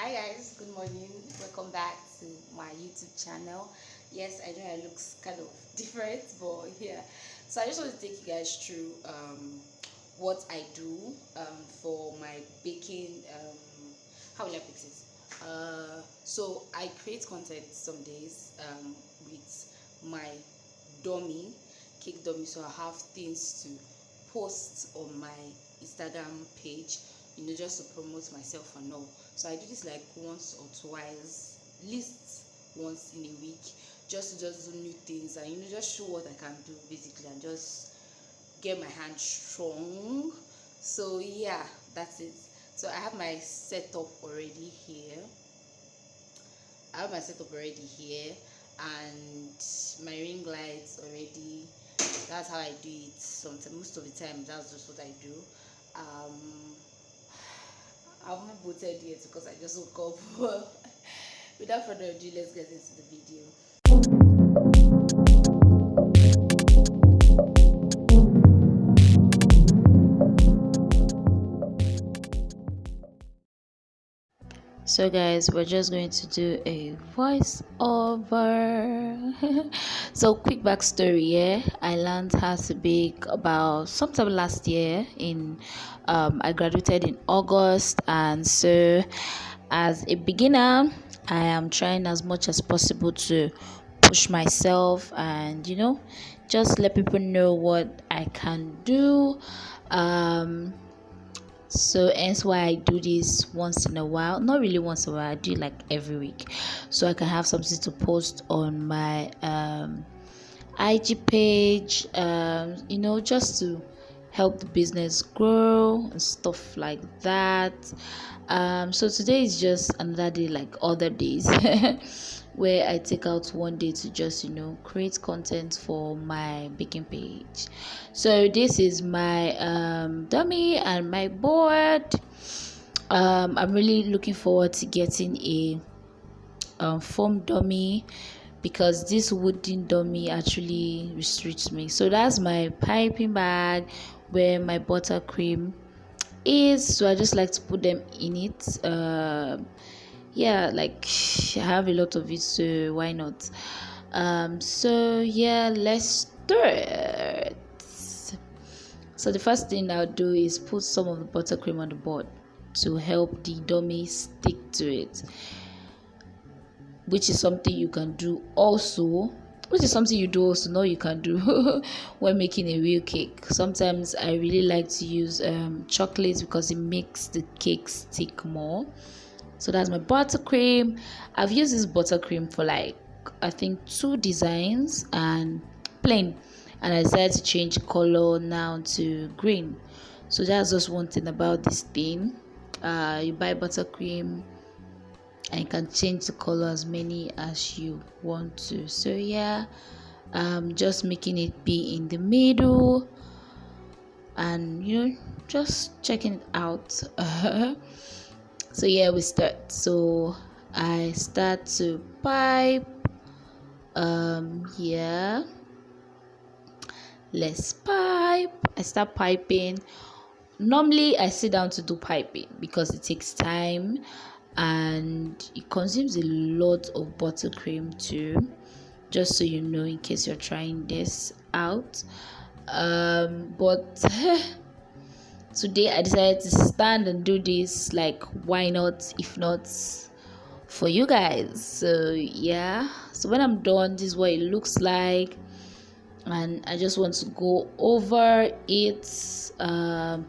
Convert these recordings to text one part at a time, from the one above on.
Hi guys, good morning. Welcome back to my YouTube channel. Yes, I know it looks kind of different, but yeah. So I just want to take you guys through what I do for my baking. How will I put it? So I create content some days with my dummy, cake dummy. So I have things to post on my Instagram page, just to promote myself and all. So I do this like once or twice, least once in a week, just to just do new things and just show what I can do basically, and just get my hand strong. So yeah, that's it. So I have my setup already here. And my ring lights already. That's how I do it. Sometimes, most of the time, that's just what I do. I haven't booted yet because I just woke up. Without further ado, let's get into the video. So guys, we're just going to do a voiceover. So quick backstory, yeah. I learned how to bake about sometime last year in I graduated in August, and so as a beginner I am trying as much as possible to push myself and just let people know what I can do. So hence why I do this once in a while, not really once in a while, I do it like every week, so I can have something to post on my IG page, just to help the business grow and stuff like that. So today is just another day like other days where I take out one day to just create content for my baking page. So this is my dummy and my board. I'm really looking forward to getting a foam dummy, because this wooden dummy actually restricts me. So that's my piping bag where my buttercream is, so I just like to put them in it. Yeah, like I have a lot of it, so why not? So yeah, let's do it. So the first thing I'll do is put some of the buttercream on the board to help the dummy stick to it, which is something you can do also, know you can do when making a real cake. Sometimes I really like to use chocolate because it makes the cake stick more. So that's my buttercream. I've used this buttercream for like I think 2 designs and plain, and I decided to change color now to green. So that's just one thing about this thing. You buy buttercream and you can change the color as many as you want to. So yeah, just making it be in the middle and just checking it out. So yeah, we start. So I start to pipe. Yeah, let's pipe. I start piping. Normally I sit down to do piping because it takes time and it consumes a lot of buttercream too, just so you know, in case you're trying this out. But today I decided to stand and do this, like why not, if not for you guys. So yeah, so when I'm done, this is what it looks like, and I just want to go over it,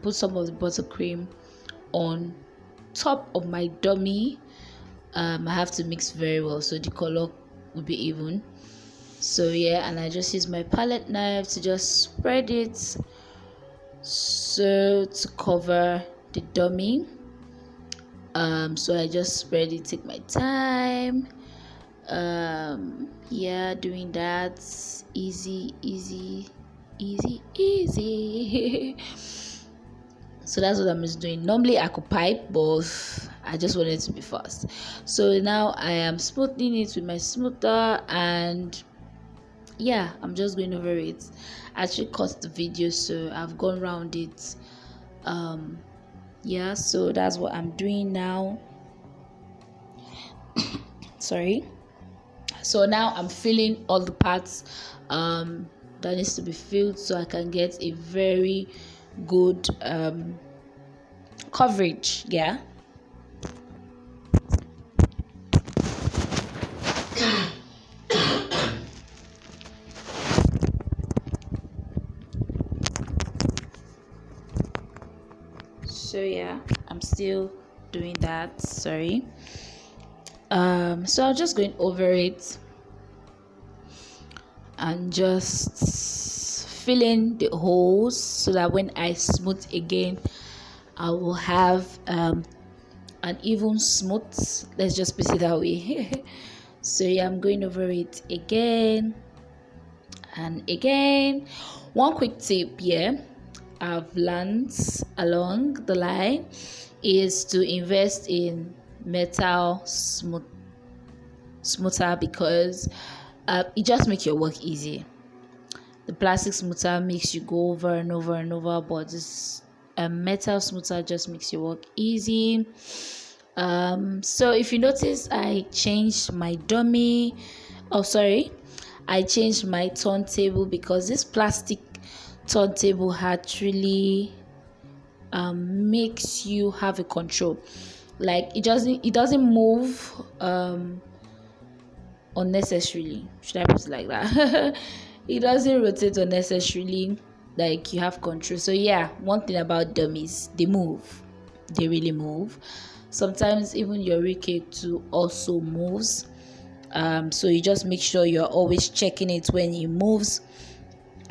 put some of the buttercream on top of my dummy. I have to mix very well so the color will be even. So yeah, and I just use my palette knife to just spread it so to cover the dummy. So I just spread it, take my time. Yeah, doing that, easy So that's what I'm just doing. Normally I could pipe, but I just wanted to be fast. So now I am smoothing it with my smoother, and yeah, I'm just going over it. I actually cut the video, so I've gone around it. Yeah, so that's what I'm doing now. Sorry. So now I'm filling all the parts that needs to be filled, so I can get a very good coverage. Yeah. So yeah, I'm still doing that. Sorry. So I'm just going over it and just filling the holes so that when I smooth again, I will have an even smooth. Let's just put it that way. So yeah, I'm going over it again and again. One quick tip here I've learned along the line is to invest in metal smoother, because it just makes your work easy. The plastic smoother makes you go over and over and over, but this metal smoother just makes your work easy. So if you notice, I changed my dummy. Oh, sorry, I changed my turntable because this plastic turntable actually makes you have a control. Like it doesn't move unnecessarily. Should I put it like that? It doesn't rotate unnecessarily. Like you have control. So yeah, one thing about dummies, they move. They really move. Sometimes even your cake too also moves. So you just make sure you're always checking it when it moves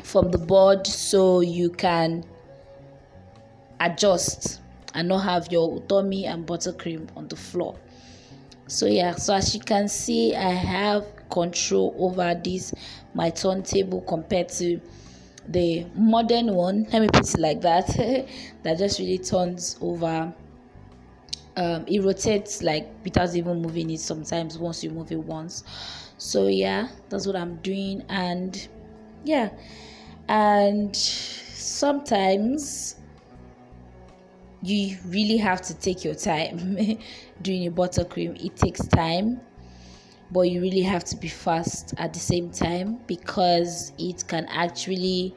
from the board, so you can adjust and not have your dummy and buttercream on the floor. So yeah, so as you can see, I have control over this my turntable compared to the modern one, let me put it like that, that just really turns over. It rotates like without even moving it sometimes once you move it once. So yeah, that's what I'm doing. And yeah, and sometimes you really have to take your time doing a buttercream. It takes time, but you really have to be fast at the same time, because it can actually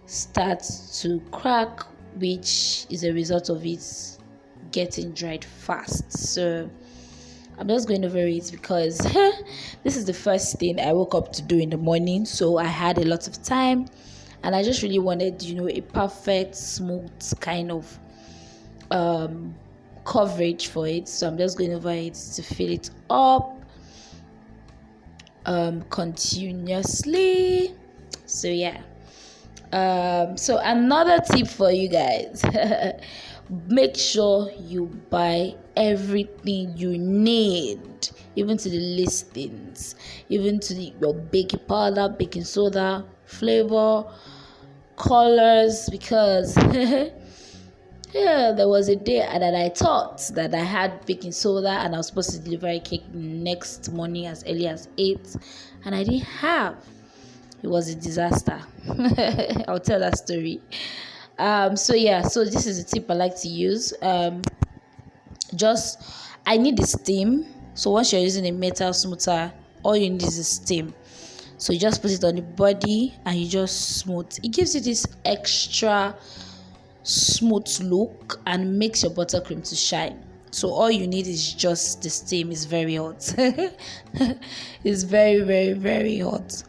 start to crack, which is a result of it getting dried fast. So I'm just going over it because this is the first thing I woke up to do in the morning, so I had a lot of time and I just really wanted, a perfect smooth kind of coverage for it. So I'm just going over it to fill it up continuously. So yeah, so another tip for you guys, make sure you buy everything you need, even to the listings, even to your baking powder, baking soda, flavor, colors, because yeah, there was a day that I thought that I had baking soda and I was supposed to deliver a cake next morning as early as 8, and I didn't have. It was a disaster. I'll tell that story. So yeah, so this is a tip I like to use. Just I need the steam. So once you're using a metal smoother, all you need is a steam. So you just put it on the body and you just smooth. It gives you this extra smooth look and makes your buttercream to shine. So all you need is just the steam. It's very hot. It's very, very, very hot.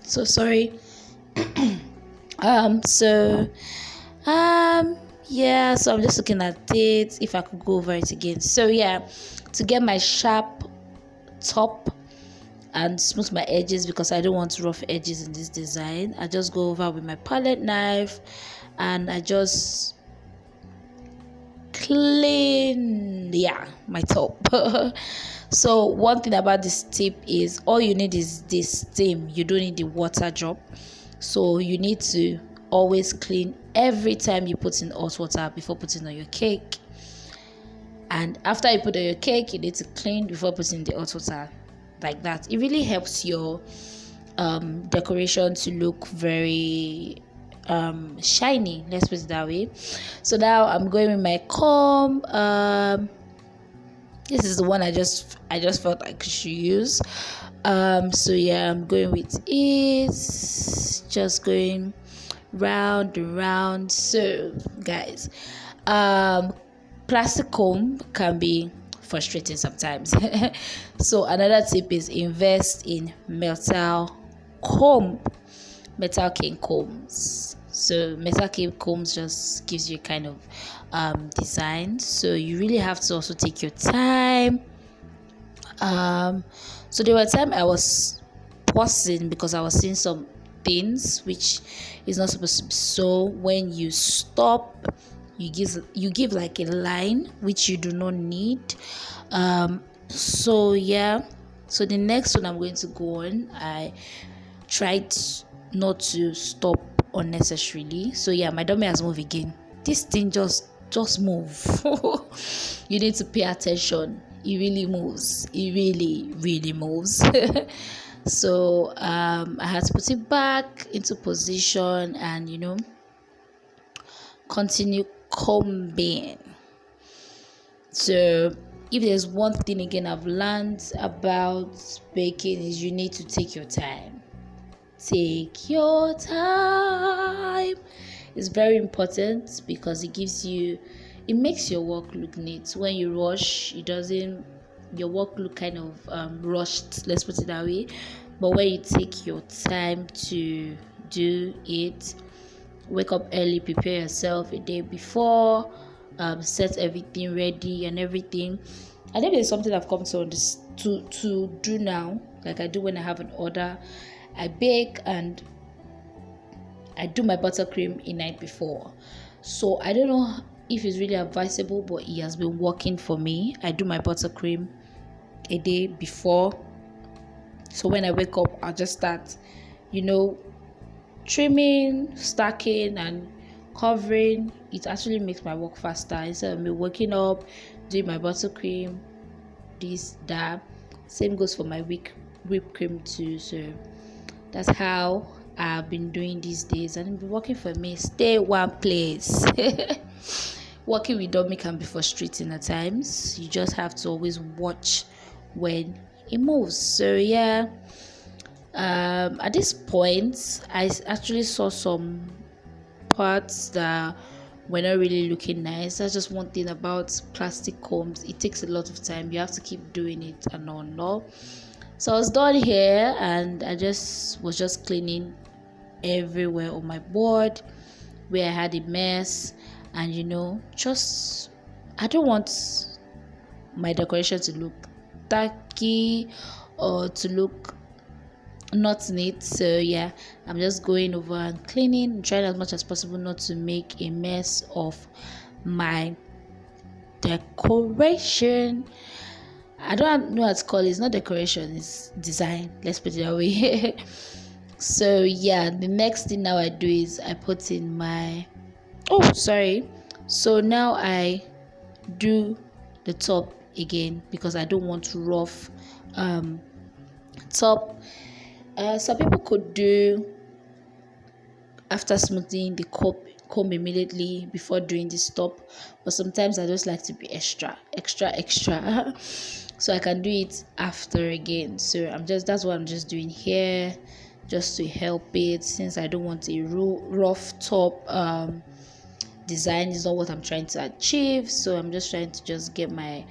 So sorry. Yeah, so I'm just looking at it, if I could go over it again. So yeah, to get my sharp top and smooth my edges, because I don't want rough edges in this design, I just go over with my palette knife and I just clean my top. So one thing about this tip is all you need is this steam. You don't need the water drop. So you need to always clean every time you put in hot water before putting on your cake, and after you put on your cake you need to clean before putting the hot water, like that. It really helps your decoration to look very shiny, let's put it that way. So now I'm going with my comb This is the one I just felt like I should use. So yeah, I'm going with it, just going round and round. So guys, plastic comb can be frustrating sometimes. So another tip is invest in metal cane combs. So metal cane combs just gives you kind of design, so you really have to also take your time. So there were times I was pausing because I was seeing some things which is not supposed to be. So when you stop, you give like a line which you do not need. So yeah, so the next one I'm going to go on, I tried not to stop unnecessarily. So yeah, my dummy has moved again. This thing just move. You need to pay attention. It really moves. It really moves. So I had to put it back into position and continue combing. So if there's one thing again I've learned about baking, is you need to take your time. Take your time. It's very important because it makes your work look neat. When you rush, your work look kind of rushed, let's put it that way. But when you take your time to do it, wake up early, prepare yourself a day before, set everything ready and everything. I think there's something I've come to do now, like I do when I have an order. I bake and I do my buttercream a night before. So I don't know if it's really advisable, but it has been working for me. I do my buttercream a day before. So when I wake up, I'll just start, trimming, stacking, and covering. It actually makes my work faster instead of me waking up, doing my buttercream, this, that. Same goes for my whipped cream too. So that's how I've been doing these days, and it's been working for me. Stay one place. Working with dummy can be frustrating at times. You just have to always watch when it moves. So yeah, at this point, I actually saw some parts that were not really looking nice. That's just one thing about plastic combs. It takes a lot of time. You have to keep doing it and all. So I was done here, and I was just cleaning everywhere on my board where I had a mess. And I don't want my decoration to look tacky or to look not neat. So yeah, I'm just going over and cleaning, trying as much as possible not to make a mess of my decoration. I don't know what to call it. It's not decoration, it's design, let's put it that way. So yeah, the next thing now I do is I put in my so now I do the top again because I don't want to rough top. Some people could do after smoothing the comb immediately before doing this top, but sometimes I just like to be extra so I can do it after again. So that's what I'm just doing here, just to help it, since I don't want a rough top. Design is not what I'm trying to achieve, so I'm just trying to just get my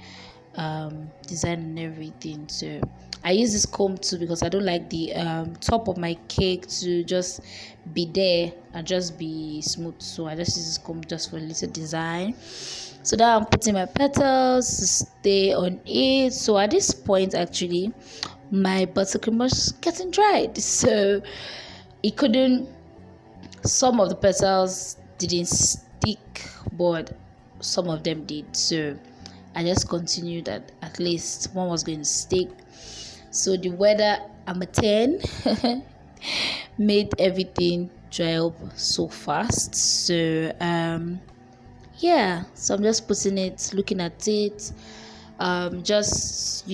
design and everything. So I use this comb too because I don't like the top of my cake to just be there and just be smooth, so I just use this comb just for a little design. So now I'm putting my petals to stay on it. So at this point, actually, my buttercream was getting dried, so it couldn't. Some of the petals didn't stick, but some of them did. So I just continued that at least one was going to stick. So the weather I'm a 10 made everything dry up so fast. So yeah, so I'm just putting it, looking at it, just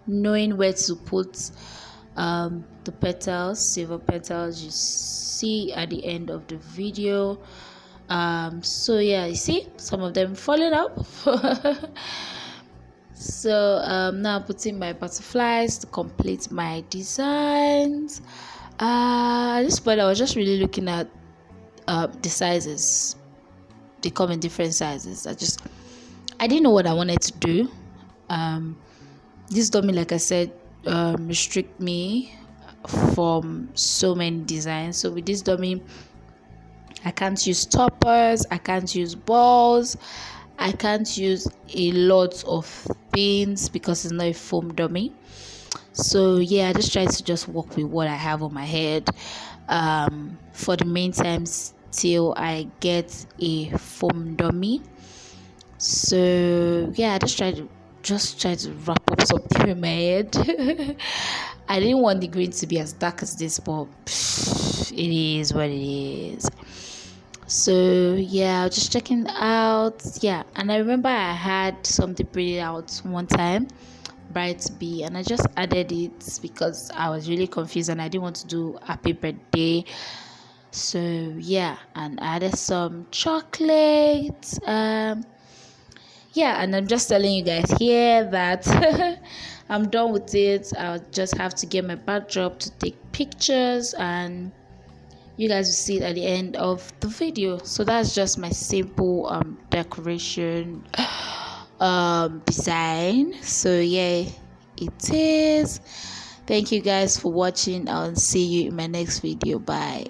knowing where to put the petals, silver petals you see at the end of the video. So yeah, you see some of them falling up. So now putting my butterflies to complete my designs. At this point I was just really looking at the sizes. They come in different sizes. I didn't know what I wanted to do. This dummy, like I said, restrict me from so many designs. So with this dummy, I can't use toppers, I can't use balls, I can't use a lot of things because it's not a foam dummy. So yeah, I just try to just work with what I have on my head for the meantime till I get a foam dummy. So yeah, I just try to wrap up something in my head. I didn't want the green to be as dark as this, but it is what it is. So yeah, just checking out. Yeah, and I remember I had something printed out one time, bright B, and I just added it because I was really confused and I didn't want to do happy birthday. So yeah, and I added some chocolate. Yeah, and I'm just telling you guys here that I'm done with it. I'll just have to get my backdrop to take pictures, and you guys will see it at the end of the video. So that's just my simple decoration design. So yeah, it is. Thank you guys for watching. I'll see you in my next video. Bye.